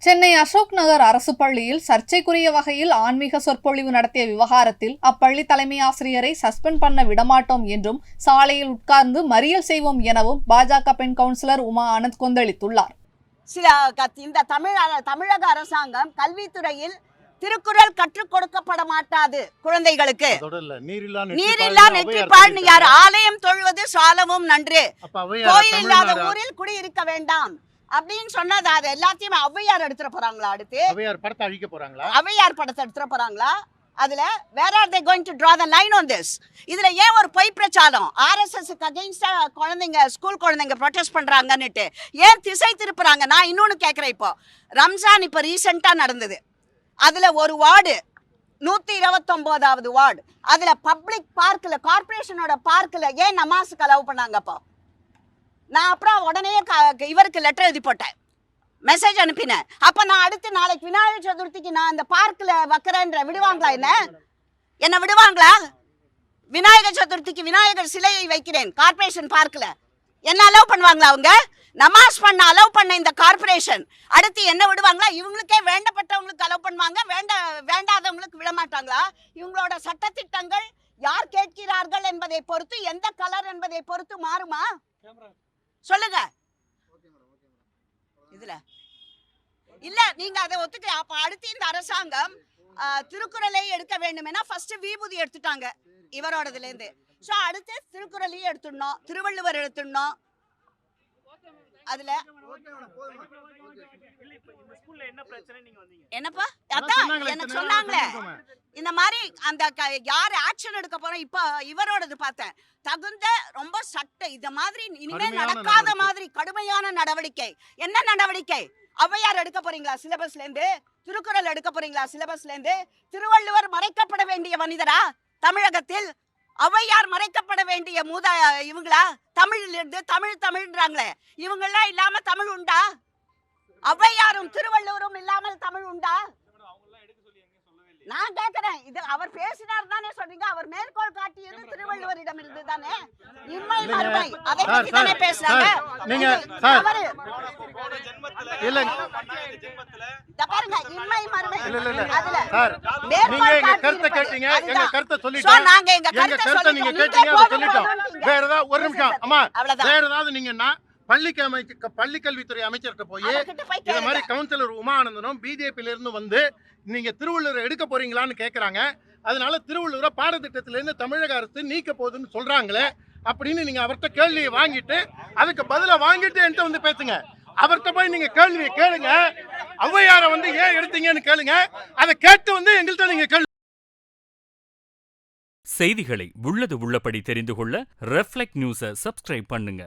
சென்னை அசோக் நகர் அரசு பள்ளியில் சர்ச்சைக்குரிய வகையில் ஆன்மீக சொற்பொழிவு நடத்திய விவகாரத்தில் அப்பள்ளி தலைமை ஆசிரியரை சஸ்பெண்ட் பண்ண விடமாட்டோம் என்றும் சாலையில் உட்கார்ந்து மறியல் செய்வோம் எனவும் பாஜக பெண் கவுன்சிலர் உமா ஆனந்த் கொந்தளித்துள்ளார். இந்த தமிழக அரசாங்கம் கல்வித்துறையில் திருக்குறள் கற்றுக் கொடுக்கப்பட மாட்டாது. குழந்தைகளுக்கு நீரில்லா நெற்றிப்பால் யார் ஆலயம் தொழுவது சாலமும் நன்று, கோயில் இல்லாத ஊரில் குடியிருக்க வேண்டாம் அப்படின்னு சொன்னது. அது எல்லாத்தையும் ஔவையார் எடுத்துட போறாங்களா? அடுத்து ஔவையார் படத்தை அழிக்க போறாங்களா? ஔவையார் படத்தை எடுத்துட போறாங்களா? அதுல where are they going to draw the line on this? இதுல ஏன் ஒரு பொய் பிரச்சாரம்? ஆர்எஸ்எஸ்க்கு அகைன்ஸ்டா குழந்தைங்க, ஸ்கூல் குழந்தைங்க ப்ரொடெஸ்ட் பண்றாங்கன்னுட்டு ஏன் திசை திருப்புறாங்க? நான் இன்னொன்னு கேட்கிறேன். இப்போ ரம்ஜான் இப்போ ரீசெண்டா நடந்தது. அதுல ஒரு வார்டு 129வது வார்டு, அதுல பப்ளிக் பார்க்ல, கார்பரேஷனோட பார்க்ல ஏன் நமாஸுக்கு அலோவ் பண்ணாங்க? அப்போ நான் அப்புறம் உடனே இவருக்கு லெட்டர் எழுதி போட்டேன், மெசேஜ் அனுப்பினேன். அப்ப நான் அடுத்து நாளைக்கு விநாயகர் சதுர்த்திக்கு நான் அந்த பார்க்ல வைக்கிறேன்ற விடுவாங்களா? என்ன விடுவாங்களா? விநாயகர் சதுர்த்திக்கு விநாயகர் சிலையை வைக்கிறேன் கார்பரேஷன் பார்க்ல, என்ன அலோவ் பண்ணுவாங்களா? அவங்க நமாஸ் பண்ண அலோவ் பண்ண இந்த கார்பரேஷன் அடுத்து என்ன விடுவாங்களா? இவங்களுக்கே வேண்டப்பட்டவங்களுக்கு அலோவ் பண்ணுவாங்க, வேண்டாதவங்களுக்கு விட மாட்டாங்களா? இவங்களோட சட்டத்திட்டங்கள் யார் கேட்கிறார்கள் என்பதை பொறுத்து, எந்த கலர் என்பதை பொறுத்து மாறுமா? சொல்லுங்க. இதுல இல்ல, நீங்க அதை ஒத்துக்க. அப்ப அடுத்து இந்த அரசாங்கம் திருக்குறளை எடுக்க வேண்டுமெனா ஃபர்ஸ்ட் விபூதி எடுத்துட்டாங்க இவரோடதுல இருந்து. சோ அடுத்து திருக்குறளையும் எடுத்துடணும், திருவள்ளுவர் எடுத்துடணும். அதுல என்னப்பா அதான் எனக்கு சொன்னாங்களே, இந்த மாதிரி அந்த யார் ஆக்ஷன் எடுக்க போறோம். இப்ப இவரோடது பார்த்தேன், தகுந்த ரொம்ப சட்ட இந்த மாதிரி இனிமே நடக்காத மாதிரி கடுமையான நடவடிக்கை. என்ன நடவடிக்கை? ஔவையார் எடுக்க போறீங்களா சிலபஸ்ல இருந்து? திருக்குறள் எடுக்க போறீங்களா சிலபஸ்ல இருந்து? திருவள்ளுவர் மறைக்கப்பட வேண்டிய மனிதரா தமிழகத்தில்? ஔவையார் மறைக்கப்பட வேண்டிய இவங்களா? தமிழில் இருந்து தமிழ்ன்றாங்களே, இவங்கெல்லாம் இல்லாம தமிழ் உண்டா? ஔவையாரும் திருவள்ளுவரும் இல்லாமல் தமிழ் உண்டா? நான் கேட்கிறேன். இது அவர் பேசினார் தானே சொல்றீங்க. அவர் மேற்கோள் காட்டியது திருவள்ளுவரிடம் இருந்து தானே. இம்மை மறுமை அதை பத்தி தானே பேசுறாங்க. நீங்க இல்ல பாருங்க, இம்மை மறுமை அதுல நீங்க எங்க கருத்தை கேட்டீங்க, எங்க கருத்தை சொல்லிட்டோம். நாங்க எங்க கருத்தை நீங்க கேட்டீங்க, அதை சொல்லிட்டோம். வேற ஏதாவது ஒரு நிமிஷம் அம்மா, வேற ஏதாவது நீங்கன்னா பள்ளிக்கல்வித்துறை அமைச்சர்கிட்ட போய் இந்த மாதிரி கவுன்சிலர் உமா ஆனந்தனும் பிஜேபியில இருந்து வந்து நீங்க திருவள்ளுவரை எடுக்க போறீங்களான்னு கேட்கறாங்க. அதனால திருவள்ளுவரை பாடத்திட்டத்திலிருந்து தமிழக அரசு நீக்க போகுதுன்னு சொல்றாங்களே அப்படின்னு நீங்க அவர்கிட்ட கேள்வியை வாங்கிட்டு அதுக்கு பதில வாங்கிட்டு என்கிட்ட வந்து பேசுங்க. அவர்கிட்ட போய் நீங்க கேள்வியை கேளுங்க, ஔவையாரை வந்து ஏன் எடுத்தீங்கன்னு கேளுங்க. அதை கேட்டு வந்து எங்கள்கிட்ட நீங்க கேள்வி. செய்திகளை உள்ளது உள்ளபடி தெரிந்து கொள்ள ரெஃப்ளெக்ட் நியூஸை சப்ஸ்கிரைப் பண்ணுங்க.